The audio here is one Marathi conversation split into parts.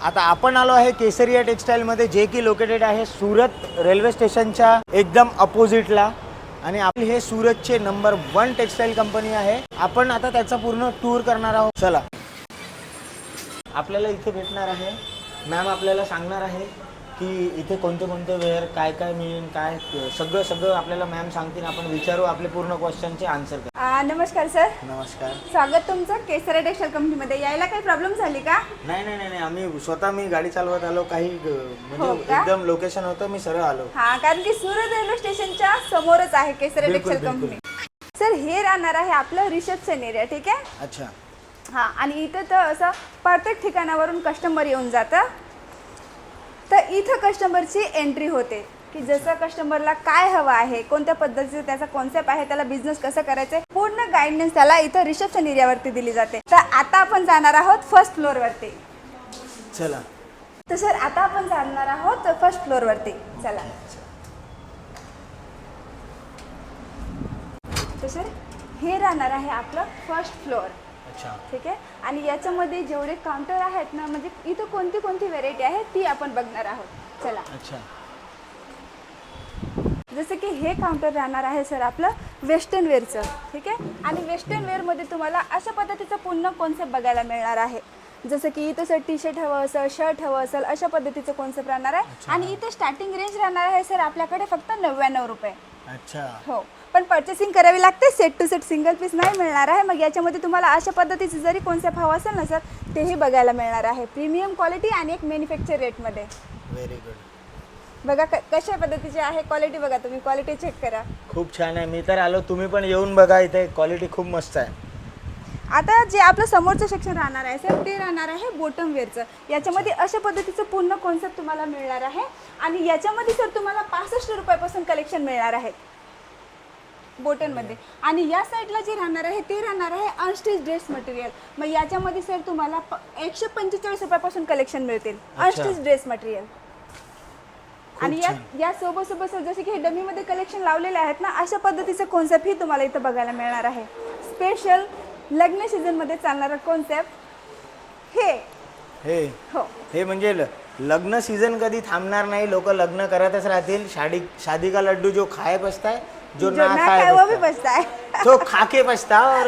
आता आपण आलो आहे केसरिया टेक्सटाईलमध्ये, जे की लोकेटेड आहे सुरत रेल्वे स्टेशनच्या एकदम अपोजिटला. आणि आपले हे सुरतचे नंबर 1 टेक्सटाईल कंपनी आहे. आपण आता त्याचा पूर्ण टूर करणार आहोत. चला, आपल्याला इथे भेटणार आहे मॅम. आपल्याला सांगणार आहे की इथे कोणते कोणते वेअर, काय काय मिळेल, काय सगळं आपल्याला मॅम सांगतील. आपण विचारू, आपले पूर्ण क्वेश्चनचे आन्सर करू. नमस्कार सर. नमस्कार. स्वागत तुमचं केसरिया टेक्सटाईल कंपनीमध्ये. यायला काही प्रॉब्लेम झाली का? नाही, आम्ही स्वतः मी गाडी चालवत आलो. काही म्हणजे एकदम लोकेशन होतं, मी सरळ आलो. कारण की सुरत रेल्वे स्टेशनच्या समोरच आहे केसरिया टेक्सटाईल कंपनी. सर हे राहणार आहे आपलं रिसेप्शन एरिया, ठीक आहे? अच्छा. आणि इथं तर असं प्रत्येक ठिकाणावरून कस्टमर येऊन जातं. तर इथं कस्टमरची एंट्री होते की जसं कस्टमरला काय हवं आहे, कोणत्या पद्धतीचं त्याचा कॉन्सेप्ट आहे, त्याला बिझनेस कसं करायचं, पूर्ण गायडन्स त्याला इथं रिसेप्शन एरियावरती दिली जाते. तर आता आपण जाणार आहोत फर्स्ट फ्लोअरवरती. चला. तर सर आता आपण जाणार आहोत फर्स्ट फ्लोअरवरती. चला. तर सर हे राहणार आहे आपलं फर्स्ट फ्लोअर. अच्छा. ठीक आहे. आणि याच्यामध्ये जेवढे काउंटर आहेत ना, म्हणजे इथं कोणती कोणती व्हेरायटी आहे ती आपण बघणार आहोत. चला. अच्छा. जसं की हे काउंटर राहणार आहे सर आपलं वेस्टर्न वेअरचं. ठीक आहे. आणि वेस्टर्न वेअरमध्ये तुम्हाला अशा पद्धतीचं पूर्ण कॉन्सेप्ट बघायला मिळणार आहे. जसं की इथं सर टी शर्ट हवं असेल, शर्ट हवं असेल, अशा पद्धतीचं कॉन्सेप्ट राहणार आहे. आणि इथं स्टार्टिंग रेंज राहणार आहे सर आपल्याकडे फक्त 99 रुपये. अच्छा. हो, पण पर्चेसिंग करावी लागते. Set to set single piece नाही मिळणार आहे. मग याच्यामध्ये तुम्हाला अशा पद्धतीचं जरी कॉन्सेप्ट हवा असेल ना सर, तेही बघायला मिळणार आहे. प्रीमियम क्वालिटी आणि एक मॅन्युफॅक्चर रेटमध्ये. Very good. बघा कशा पद्धतीची आहे क्वालिटी. बघा तुम्ही क्वालिटी चेक करा. खूप छान आहे. मी तर आलो, तुम्ही पण येऊन बघा. इथे क्वालिटी खूप मस्त आहे. आता जे आपलं समोरचं सेक्शन राहणार आहे सर, ते राहणार आहे बॉटम वेअरचं. याच्यामध्ये अशा पद्धतीचं पूर्ण कॉन्सेप्ट तुम्हाला मिळणार आहे. आणि याच्यामध्ये सर तुम्हाला 65 रुपयापासून कलेक्शन मिळणार आहे बॉटनमध्ये. आणि या साईडला जे राहणार आहे ते राहणार आहे अनस्टिच ड्रेस मटेरियल. मग याच्यामध्ये सर तुम्हाला 145 रुपयापासून कलेक्शन मिळतील अनस्टिच ड्रेस मटेरियल. आणि या सोबत सर जसे की हे डमीमध्ये कलेक्शन लावलेले आहेत ना, अशा पद्धतीचं कॉन्सेप्ट ही तुम्हाला इथं बघायला मिळणार आहे. स्पेशल लग्न सीझनमध्ये चालणारा कॉन्सेप्ट हे हो. हे म्हणजे लग्न सीझन कधी थांबणार नाही. लोक लग्न करतच राहतील. शादी का लड्डू जो खाए बसता है, जो ना खाए वो भी बचता है, तो खाके बचता. और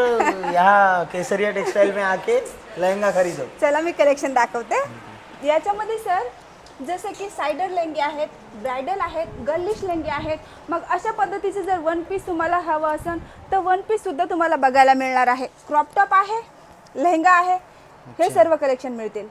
यहाँ केसरिया टेक्सटाइल में आके लहंगा खरीदो. चला मी कलेक्शन दाखवते. याच्यामध्ये सर जसे की सायडर लेंगे आहेत, ब्रायडल आहेत, गर्लिश लेंगे आहेत. मग अशा पद्धतीचे जर वन पीस तुम्हाला हवं असेल तर वन पीस सुद्धा तुम्हाला बघायला मिळणार आहे. क्रॉप टॉप आहे, लेहंगा आहे, हे सर्व कलेक्शन मिळतील.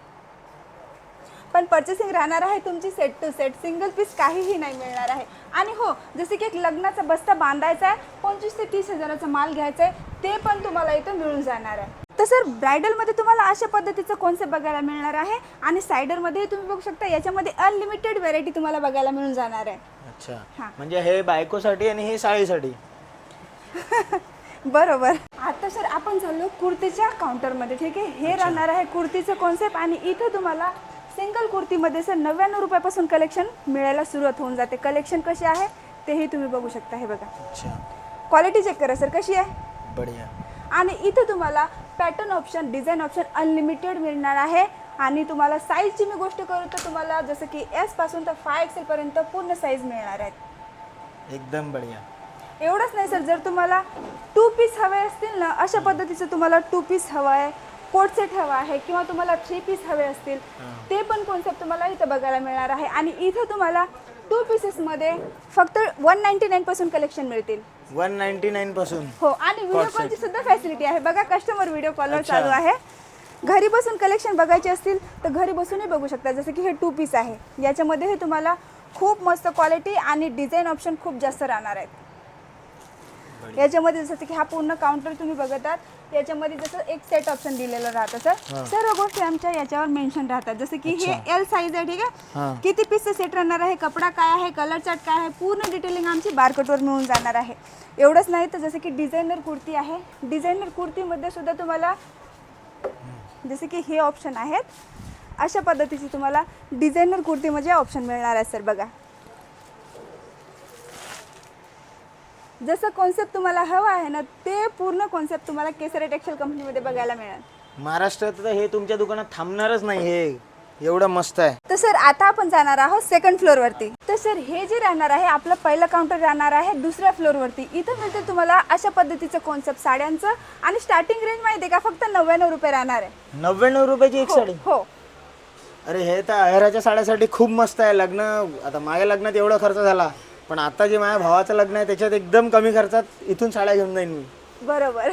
पण पर्चेसिंग राहणार आहे तुमची set to set. Single piece काहीही नाही मिळणार आहे. आणि हो, जसे की एक लग्नाचा बस्ता बांधायचा आहे, 25 ते 30 हजाराचा माल घ्यायचा आहे, ते पण तुम्हाला इथं मिळून जाणार आहे. तर सर ब्रायडलमध्ये तुम्हाला अशा पद्धतीचं कॉन्सेप्ट बघायला मिळणार आहे. आणि सायडरमध्ये तुम्ही बघू शकता, याच्यामध्ये अनलिमिटेड व्हेरायटी तुम्हाला बघायला मिळून जाणार आहे. अच्छा. म्हणजे हे बायकोसाठी आणि हे साडीसाठी. बरोबर. आता सर आपण चाललो कुर्तीच्या काउंटरमध्ये. ठीक आहे. हे राहणार आहे कुर्तीचं कॉन्सेप्ट. आणि इथं तुम्हाला सिंगल कुर्तीमध्ये सर 99 रुपयापासून कलेक्शन मिळायला सुरुवात होऊन जाते. कलेक्शन कशी आहे तेही तुम्ही बघू शकता. हे बघा. अच्छा. क्वालिटी चेक करा सर कशी आहे. बढिया. आणि इथं तुम्हाला pattern option, design option unlimited मिळणार आहे. आणि तुम्हाला साईजची मी गोष्ट करू तर तुम्हाला जसं की S पासून तर 5XL पर्यंत पूर्ण साईज मिळणार आहेत. एकदम बढिया. एवढंच नाही सर, जर तुम्हाला 2 पीस हवे असतील ना, अशा पद्धतीचं तुम्हाला 2 पीस हवं आहे, कोट सेट हवा आहे, किंवा तुम्हाला 3 पीस हवे असतील, ते पण कॉन्सेप्ट तुम्हाला इथं बघायला मिळणार आहे. आणि इथं तुम्हाला 2 पीसेसमध्ये फक्त 199 पासून कलेक्शन मिळतील. 199 पासून. हो. आणि व्हिडिओ कॉलची सुद्धा फॅसिलिटी आहे. बघा कस्टमर व्हिडिओ कॉलवर चालू आहे. घरी बसून कलेक्शन बघायचे असतील तर घरी बसूनही बघू शकता. जसं की हे 2 पीस आहे, याच्यामध्ये तुम्हाला खूप मस्त क्वालिटी आणि डिझाईन ऑप्शन खूप जास्त राहणार आहेत. याच्यामध्ये जसं की हा पूर्ण काउंटर तुम्ही बघतात, याच्यामध्ये जसं एक सेट ऑप्शन दिलेलं राहतं सर. सर्व गोष्टी आमच्या याच्यावर मेन्शन राहतात. जसं की हे L साईज आहे. ठीक आहे. किती पीसचं सेट राहणार आहे, कपडा काय आहे, कलर चार्ट काय आहे, पूर्ण डिटेलिंग आमची बारकोटवर मिळून जाणार आहे. एवढंच नाही तर जसं की डिझायनर कुर्ती आहे, डिझायनर कुर्तीमध्ये सुद्धा तुम्हाला जसे की हे ऑप्शन आहेत, अशा पद्धतीचे तुम्हाला डिझायनर कुर्तीमध्ये ऑप्शन मिळणार आहे सर. बघा जसं कॉन्सेप्ट तुम्हाला हवा आहे ना, ते पूर्ण कॉन्सेप्ट तुम्हाला केसरिया टेक्सटाईल कंपनीमध्ये बघायला मिळेल. महाराष्ट्रात तर हे तुमच्या दुकानात थांबणारच नाही. हे एवढं मस्त आहे. तर सर आता आपण जाणार आहोत सेकंड फ्लोअर वरती. तर सर हे जे राहणार आहे आपलं पहिलं काउंटर राहणार आहे दुसऱ्या फ्लोअर वरती. इथं मिळते तुम्हाला अशा पद्धतीचं कॉन्सेप्ट साड्यांचं आणि स्टार्टिंग रेंज माहिती आहे का फक्त 99 रुपये राहणार आहे. 99 रुपयाची एक साडी. हो. अरे हे तर अहेराच्या साड्यासाठी खूप मस्त आहे. लग्न आता माझ्या लग्नात एवढा खर्च झाला, पण आता जे माझ्या भावाचं लग्न आहे त्याच्यात एकदम कमी खर्चात इथून साड्या घेऊन जाईन मी. बरोबर.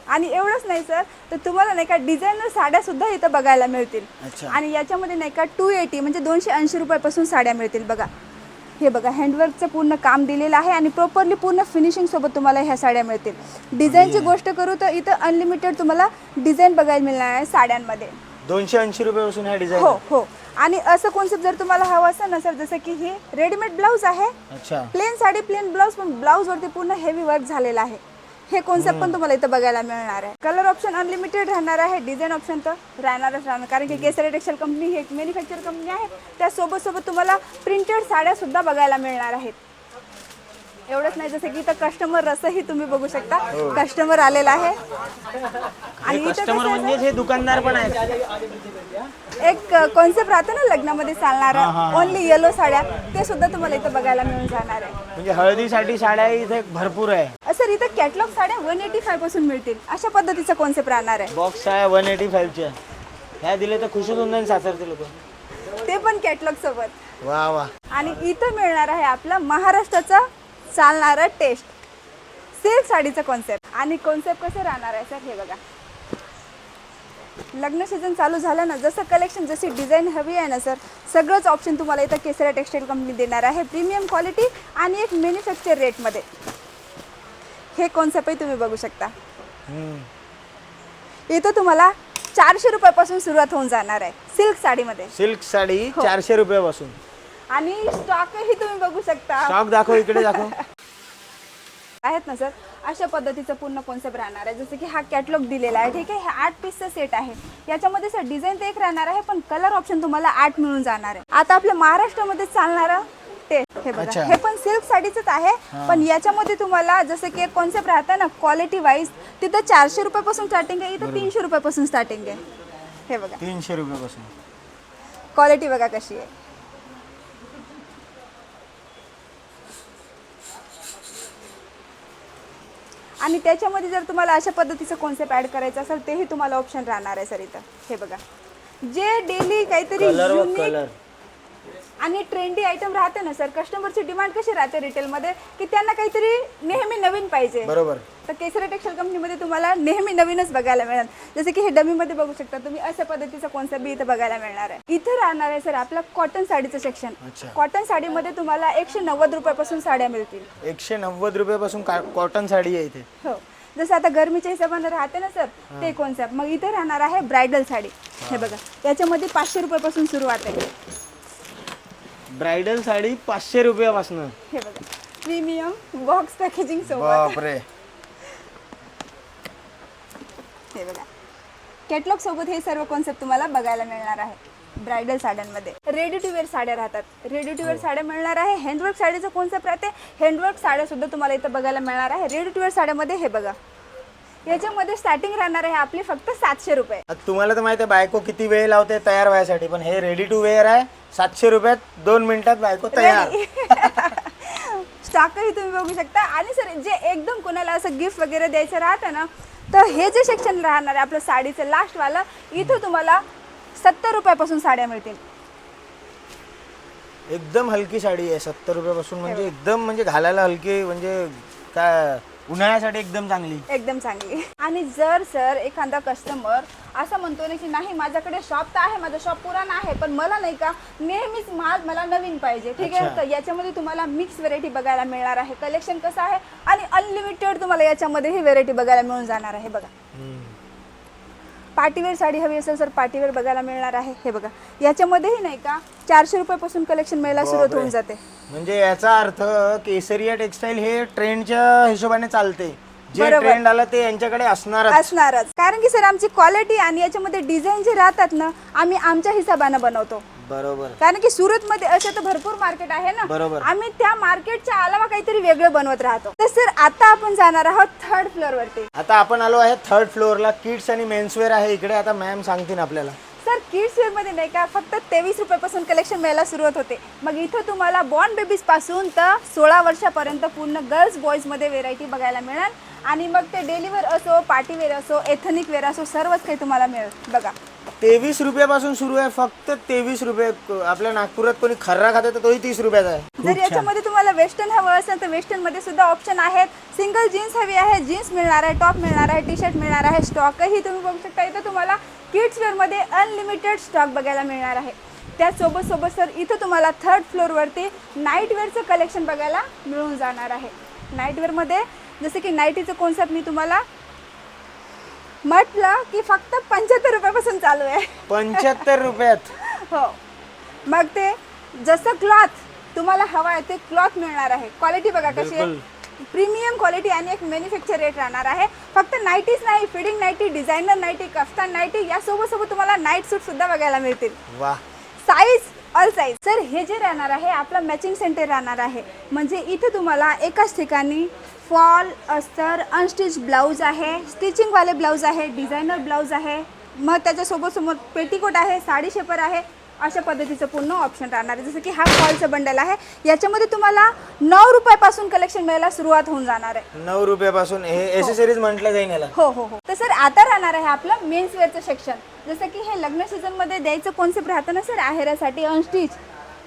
आणि एवढंच नाही सर, तर तुम्हाला नाही का डिझायनर साड्या सुद्धा इथं बघायला मिळतील. अच्छा. आणि याच्यामध्ये नाही का 280 म्हणजे 280 रुपयापासून साड्या मिळतील. बघा हे बघा हँडवर्कचं पूर्ण काम दिलेलं आहे आणि प्रॉपरली पूर्ण फिनिशिंग सोबत तुम्हाला ह्या साड्या मिळतील. डिझाईनची गोष्ट करू तर इथं अनलिमिटेड तुम्हाला डिझाईन बघायला मिळणार आहे साड्यांमध्ये. 280 रुपयापासून ह्या डिझाईन. हो हो. आणि असं कॉन्सेप्ट जर तुम्हाला हवं असेल ना सर, जसं की हे रेडीमेड ब्लाऊज आहे, अच्छा. प्लेन साडी प्लेन ब्लाऊज, पण ब्लाऊज वरती पूर्ण हेवी वर्क झालेला आहे. हे कॉन्सेप्ट पण तुम्हाला इथं बघायला मिळणार आहे. कलर ऑप्शन अनलिमिटेड राहणार आहे, डिझाईन ऑप्शन तर राहणारच राहणार, कारण की केसरी टेक्सटाईल कंपनी ही एक मॅन्युफॅक्चर कंपनी आहे. त्यासोबत सोबत तुम्हाला प्रिंटेड साड्या सुद्धा बघायला मिळणार आहेत. एवढंच नाही, जसं की इथं कस्टमर रसही तुम्ही बघू शकता. कस्टमर आलेला आहे आणि इथं कस्टमर म्हणजे हे दुकानदार पण आहेत. एक कॉन्सेप्ट राहतो ना लग्नामध्ये चालणारा ओनली येलो साड्या, ते सुद्धा तुम्हाला इथं बघायला मिळून जाणार आहे. म्हणजे हळदीसाठी साड्या इथे भरपूर आहे. सर इथं कॅटलॉग साड्या 185 पासून मिळतील. अशा पद्धतीचा कॉन्सेप्ट राहणार आहे. बॉक्स आहे 185च्या. ह्या दिले तर खुश होऊन जाईल सासरचे लोक. ते पण कॅटलॉग सोबत. वा वा. आणि इथं मिळणार आहे आपला महाराष्ट्राचा चालणारा टेस्ट सिल्क साडीचा कॉन्सेप्ट. आणि कॉन्सेप्ट कसं राहणार आहे सर, हे बघा लग्न सीझन चालू झालं ना, जसं कलेक्शन जशी डिझाईन हवी आहे ना सर, सगळंच ऑप्शन तुम्हाला इथं केसरी टेक्सटाईल कंपनी देणार आहे. प्रीमियम क्वालिटी आणि एक मॅन्युफॅक्चर रेटमध्ये हे कॉन्सेप्टही तुम्ही बघू शकता. इथं तुम्हाला 400 रुपयापासून सुरुवात होऊन जाणार आहे सिल्क साडीमध्ये. सिल्क साडी 400 रुपयापासून. आणि स्टॉकही तुम्ही बघू शकता. स्टॉक दाखव, इकडे दाखव. आहेत ना सर, अशा पद्धतीचा पूर्ण कॉन्सेप्ट राहणार आहे. जसं की हा कॅटलॉग दिलेला आहे, ठीक आहे. हे 8 पीसचा सेट आहे. याच्यामध्ये सर डिझाईन तर एक राहणार आहे, पण कलर ऑप्शन तुम्हाला 8 मिळून जाणार आहे. आता आपल्या महाराष्ट्रामध्ये चालणारा टेस्ट हे बघा. हे पण सिल्क साडीचंच आहे, पण याच्यामध्ये तुम्हाला जसं की एक कॉन्सेप्ट राहतं ना क्वालिटी वाईज, तिथं 400 रुपयापासून स्टार्टिंग आहे, इथं 300 रुपयापासून स्टार्टिंग आहे. हे बघा 300 रुपयापासून. क्वालिटी बघा कशी आहे. आणि त्याच्यामध्ये जर तुम्हाला अशा पद्धतीचं कॉन्सेप्ट ॲड करायचं असेल, तेही तुम्हाला ऑप्शन राहणार आहे सर इथं. हे बघा जे डेली काहीतरी युनिक आणि ट्रेंडी आयटम राहते ना सर, कस्टमरची डिमांड कशी राहते रिटेलमध्ये, की त्यांना काहीतरी नेहमी नवीन पाहिजे. बरोबर. तर केसरी टेक्सटाईल कंपनीमध्ये तुम्हाला नेहमी नवीनच बघायला मिळेल. जसं की हे डमीमध्ये बघू शकता तुम्ही, अशा पद्धतीचा कॉन्सेप्ट इथं बघायला मिळणार आहे. इथं राहणार आहे सर आपलं कॉटन साडीचं सेक्शन. कॉटन साडीमध्ये तुम्हाला 190 रुपयापासून साड्या मिळतील. 190 रुपयापासून कॉटन साडी आहे इथे. हो, जसं आता गरमीच्या हिशोबाने राहते ना सर, ते कॉन्सेप्ट. मग इथे राहणार आहे ब्रायडल साडी. हे बघा याच्यामध्ये 500 रुपयापासून सुरुवात आहे. ब्रायडल साडी 500 रुपयापासून. हे बघा प्रीमियम बॉक्स पॅकेजिंग सोबत. बापरे. हे बघा कॅटलॉग सोबत हे सर्व कॉन्सेप्ट तुम्हाला बघायला मिळणार आहे. ब्रायडल साड्यांमध्ये रेडी टू वेअर साड्या राहतात. रेडी टू वेअर साड्या मिळणार आहे. हँडवर्क साडीचं कॉन्सेप्ट राहते. हँडवर्क साड्या सुद्धा तुम्हाला इथं बघायला मिळणार आहे. रेडी टू वेअर साड्यामध्ये हे बघा याच्यामध्ये स्टार्टिंग राहणार आहे आपली फक्त 700 रुपये. तुम्हाला तर माहिती आहे बायको किती वेळ लावते तयार व्हायसाठी, पण हे रेडी टू वेअर आहे. 700 रुपयात 2 मिनिटात बायको तयार. स्टॉकही तुम्ही बघू शकता. आणि सर जे एकदम कोणाला असं गिफ्ट वगैरे द्यायचं राहतं ना, तर हे जे सेक्शन राहणार आहे आपलं साडीचं लास्टवालं, इथं तुम्हाला 70 रुपयापासून साड्या मिळतील. एकदम हलकी साडी आहे 70 रुपयापासून. म्हणजे एकदम म्हणजे घालायला हलकी, म्हणजे काय उन्हाळ्यासाठी एकदम चांगली. एकदम चांगली. आणि जर सर एखादा कस्टमर असं म्हणतो ना की नाही माझ्याकडे शॉप तर आहे, माझं शॉप पुराणा आहे, पण मला नाही का नेहमीच माल मला नवीन पाहिजे, ठीक आहे. तर याच्यामध्ये तुम्हाला मिक्स व्हेरायटी बघायला मिळणार आहे. कलेक्शन कसं आहे आणि अनलिमिटेड तुम्हाला याच्यामध्ये ही व्हेरायटी बघायला मिळून जाणार आहे. बघा पार्टीवेअर साडी हवी असेल सर, पार्टीवेअर बघायला मिळणार आहे. हे बघा याच्यामध्येही नाही का 400 रुपयापासून कलेक्शन मिळायला सुरुवात होऊन जाते. म्हणजे याचा अर्थ केसरिया टेक्सटाईल हे ट्रेंडच्या हिशोबाने चालते. जे ट्रेंड आला ते यांच्याकडे असणारच. कारण की सर आमची क्वालिटी आणि याच्यामध्ये डिझाईन जे राहतात ना, आम्ही आमच्या हिशोबाने बनवतो. बरोबर. कारण की सुरत मध्ये असे तर भरपूर मार्केट आहे ना, बरोबर. आम्ही त्या मार्केटच्या अलावा काहीतरी वेगळं बनवत राहतो. तर सर आता आपण जाणार आहोत 3rd फ्लोअर वरती. आता आपण आलो आहे 3rd फ्लोअरला. किड्स आणि मेन्सवेअर आहे इकडे. आता मॅम सांगतील आपल्याला. सर सर किड्स वेअरमध्ये नाही का फक्त 23 रुपयापासून कलेक्शन मिळायला सुरुवात होते. मग इथं तुम्हाला बॉर्न बेबीजपासून तर 16 वर्षापर्यंत पूर्ण गर्ल्स बॉईजमध्ये व्हेरायटी बघायला मिळेल. आणि मग ते डेली वेअर असो, पार्टी वेअर असो, एथनिक वेअर असो, सर्वच काही तुम्हाला मिळेल. बघा 23 रुपयापासून सुरू आहे, फक्त 23 रुपये. आपल्या नागपुरात कोणी खर्रा खाते तर तोही 30 रुपयाचा आहे. जर याच्यामध्ये तुम्हाला वेस्टर्न हवं असेल तर वेस्टर्नमध्ये सुद्धा ऑप्शन आहेत. सिंगल जीन्स हवी आहे, जीन्स मिळणार आहे, टॉप मिळणार आहे, टी शर्ट मिळणार आहे. स्टॉकही तुम्ही बघू शकता. इथं तुम्हाला किड्स वेअरमध्ये अनलिमिटेड स्टॉक बघायला मिळणार आहे. त्यासोबत सर इथं तुम्हाला 3rd फ्लोअरवरती नाईट वेअरचं कलेक्शन बघायला मिळून जाणार आहे. नाईट वेअरमध्ये जसं की नाईटीचं कॉन्सेप्ट मी तुम्हाला म्हटलं की फक्त 75 रुपयापासून चालू आहे. 75 रुपयात. हो. मग ते जसं क्लॉथ तुम्हाला हवा आहे ते क्लॉथ मिळणार आहे. क्वालिटी बघा कशी आहे, प्रीमियम क्वालिटी आणि एक मॅन्युफॅक्चर रेट राहणार आहे. फक्त नाईटीच नाही, फिडिंग नाईटी, डिझायनर नाईटी, कफ्तान नाईटी यासोबत तुम्हाला नाईट सूट सुद्धा बघायला मिळतील. वाह. Size all size. सर हे जे राहणार आहे आपलं मॅचिंग सेंटर राहणार आहे. म्हणजे इथे तुम्हाला एकाच ठिकाणी फॉल, अस्तर, अनस्टिच ब्लाऊज आहे, स्टिचिंगवाले ब्लाऊज आहे, डिझायनर ब्लाऊज आहे, मग त्याच्यासोबत पेटीकोट आहे, साडी शेपर आहे. अशा पद्धतीचं पूर्ण ऑप्शन राहणार आहे. जसं की हा फॉलचं बंडल आहे, याच्यामध्ये तुम्हाला 9 रुपयापासून कलेक्शन मिळायला सुरुवात होऊन जाणार आहे. 9 रुपयापासून हे एसेसरीज म्हटलं जाईल याला. हो. तर सर आता राहणार आहे आपलं मेन्स वेअरचं सेक्शन. जसं की हे लग्न सीझनमध्ये द्यायचं कॉन्सेप्ट राहतं ना सर, आहेरासाठी अनस्टिच.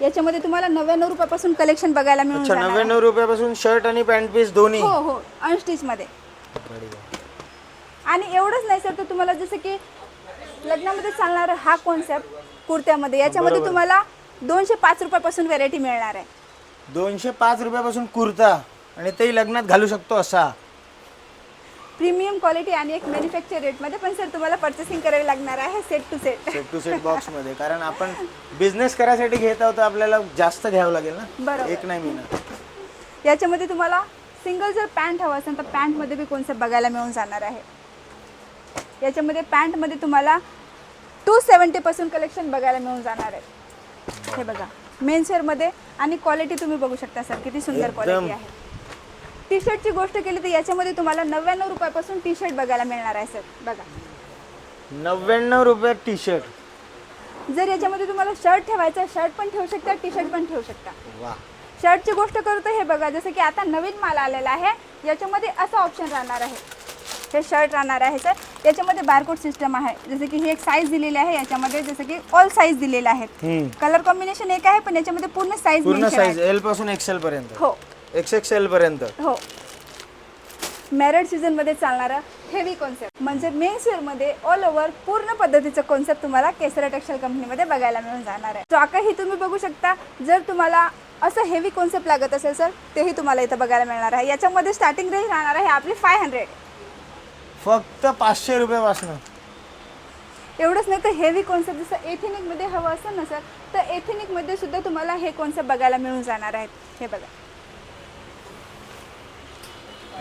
याच्यामध्ये तुम्हाला 99 रुपयापासून कलेक्शन बघायला मिळून अच्छा, जाणार. 99 रुपयापासून शर्ट आणि पॅन्ट पीस दोन्ही. हो अनस्टिचमध्ये. आणि एवढंच नाही सर, तर तुम्हाला जसं की लग्नामध्ये चालणारा हा कॉन्सेप्ट कुर्त्यामध्ये, याच्यामध्ये तुम्हाला 205 रुपयापासून व्हेरायटी मिळणार आहे. 205 रुपयापासून कुर्ता, आणि तेही लग्नात घालू शकतो असा. प्रीमियम क्वालिटी आणि एक मॅन्युफॅक्चर रेटमध्ये. पण सर तुम्हाला पर्चेसिंग करावी लागणार आहे सेट टू सेट बॉक्समध्ये. कारण आपण बिझनेस करायसाठी घेत आहोत, आपल्याला जास्त घ्यावं लागेल ना. बरोबर. एक नाही मिळणार. याच्यामध्ये तुम्हाला सिंगल जर पॅन्ट हवं असेल तर पॅन्टमध्ये बी कॉन्सेप्ट बघायला मिळून जाणार आहे. याच्यामध्ये पॅन्टमध्ये तुम्हाला 270 कलेक्शन बघायला मिळून जाणार आहे. हे बघा मेन्सवेअरमध्ये. आणि क्वालिटी तुम्ही बघू शकता सर किती सुंदर क्वालिटी आहे. टी शर्टची गोष्ट केली तर याच्यामध्ये तुम्हाला 99 रुपयापासून टी शर्ट बघायला मिळणार आहे सर. बघा 99 रुपयात टी शर्ट. जर याच्यामध्ये तुम्हाला शर्ट ठेवायचं, शर्ट पण ठेवू शकता, टी शर्ट पण ठेवू शकता. वा. शर्टची गोष्ट करू तर हे बघा, जसं की आता नवीन माल आलेला आहे, याच्यामध्ये असं ऑप्शन राहणार आहे. हे शर्ट राहणार आहे सर. याच्यामध्ये बारकोड सिस्टम आहे. जसं की ही एक साईज दिलेली आहे, याच्यामध्ये जसं की ऑल साईज दिलेल्या आहेत. कलर कॉम्बिनेशन एक आहे, पण याच्यामध्ये पूर्ण साईज एल पासून एक्सेल पर्यंत. हो XXL पर्यंत. हो. मॅरिड सीझनमध्ये चालणारा हेवी कॉन्सेप्ट म्हणजे मेन्सवेअरमध्ये ऑल ओव्हर पूर्ण पद्धतीचं कॉन्सेप्ट तुम्हाला केसरा टेक्सटाईल कंपनीमध्ये बघायला मिळून जाणार आहे. स्टॉकही तुम्ही बघू शकता. जर तुम्हाला असं हेवी कॉन्सेप्ट लागत असेल सर, तेही तुम्हाला इथं बघायला मिळणार आहे. याच्यामध्ये स्टार्टिंग रेंज राहणार आहे आपली 500. फक्त 500 रुपयापासून. एवढंच नाही तर हेवी कॉन्सेप्ट जसं एथेनिकमध्ये हवं असेल ना सर, तर एथेनिकमध्ये सुद्धा तुम्हाला हे कॉन्सेप्ट बघायला मिळून जाणार आहेत. हे बघा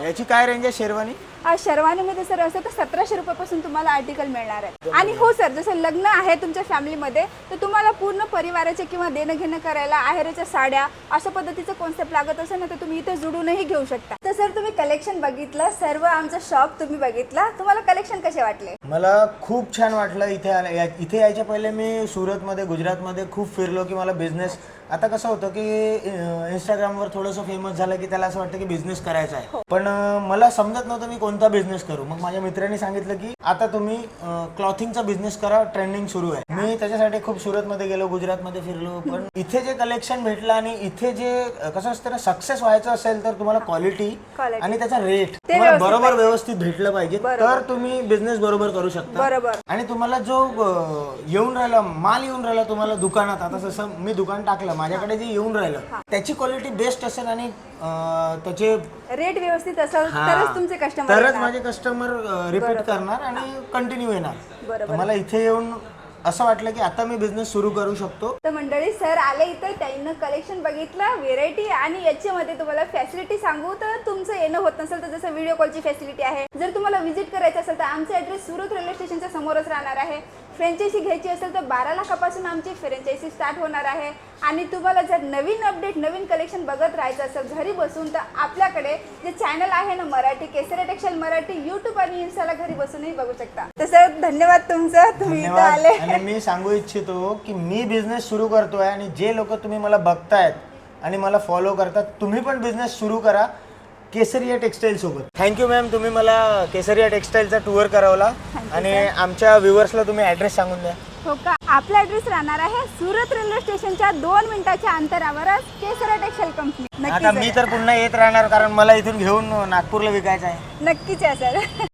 याची काय रेंज आहे शेरवानी? आज शेरवानीमध्ये सर असं तर 1700 रुपयापासून तुम्हाला आर्टिकल मिळणार आहे. आणि हो सर, जसं लग्न आहे तुमच्या फॅमिलीमध्ये तर तुम्हाला पूर्ण परिवाराचे किंवा देणं घेणं करायला आहेराच्या साड्या अशा पद्धतीचं कॉन्सेप्ट लागत असेल ना, तर तुम्ही इथे जुडूनही घेऊ शकता. तर सर तुम्ही कलेक्शन बघितलं, सर्व आमचं शॉप तुम्ही बघितला, तुम्हाला कलेक्शन कसे वाटले? मला खूप छान वाटलं. इथे यायच्या पहिले मी सुरतमध्ये, गुजरातमध्ये खूप फिरलो की मला बिझनेस, आता कसं होतं की इंस्टाग्रामवर थोडंसं फेमस झालं की त्याला असं वाटतं की बिझनेस करायचा आहे. पण मला समजत नव्हतं मी कोणता बिझनेस करू. मग माझ्या मित्रांनी सांगितलं की आता तुम्ही क्लॉथिंगचा बिझनेस करा, ट्रेंडिंग सुरू आहे. मी त्याच्यासाठी खूप सुरतमध्ये गेलो, गुजरातमध्ये फिरलो. पण इथे जे कलेक्शन भेटलं आणि इथे जे कसं असतं ना, सक्सेस व्हायचं असेल तर तुम्हाला क्वालिटी आणि त्याचा रेट तुम्हाला बरोबर व्यवस्थित भेटलं पाहिजे, तर तुम्ही बिझनेस बरोबर करू शकता. बरोबर. आणि तुम्हाला जो येऊन राहिला माल येऊन राहिला तुम्हाला दुकानात, आता जसं मी दुकान टाकलं, माझ्याकडे जे येऊन राहिलं त्याची क्वालिटी बेस्ट असेल आणि त्याचे रेट व्यवस्थित असेल तरच तुमचे कस्टमर, तरच माझे कस्टमर रिपीट करणार आणि कंटिन्यू येणार. मला इथे येऊन असं वाटलं की आता मी बिझनेस सुरू करू शकतो. तर मंडळी सर आले इथं, त्यांना कलेक्शन बघितलं, व्हेरायटी आणि याच्यामध्ये तुम्हाला फॅसिलिटी सांगू तर तुमचं येणं होत नसेल तर जसं व्हिडिओ कॉलची फॅसिलिटी आहे. जर तुम्हाला व्हिजिट करायचं असेल तर आमचा ॲड्रेस सुरत रेल्वे स्टेशनच्या समोरच राहणार आहे. फ्रँचायझी घ्यायची असेल तर 12 लाखापासून आमची फ्रँचायझी स्टार्ट होणार आहे. आणि तुम्हाला जर नवीन अपडेट नवीन कलेक्शन बघत राहायचं असेल घरी बसून तर आपल्याकडे जे चॅनल आहे ना मराठी केसरिया टेक्सटाईल मराठी यूट्यूब आणि इन्स्टाला घरी बसूनही बघू शकता. तर सर धन्यवाद तुमचं, तुम्ही इथं धन्यवाद. आले. आणि मी सांगू इच्छितो की मी बिझनेस सुरू करतोय आणि जे लोक तुम्ही मला बघतायत आणि मला फॉलो करतात तुम्ही पण बिझनेस सुरू करा केसरिया टेक्सटाईल सोबत. थँक्यू मॅम, तुम्ही मला केसरिया टेक्सटाईलचा टूर करवला आणि आमच्या व्ह्युअर्सला तुम्ही ॲड्रेस सांगून द्या. हो का, आपला ॲड्रेस राहणार आहे सुरत रेल्वे स्टेशनच्या 2 मिनिटाच्या अंतरावरच केसरिया टेक्सटाईल कंपनी. आता मी तर पुन्हा येत राहणार कारण मला इथून घेऊन नागपूरला विकायचं आहे. नक्कीच आहे सर.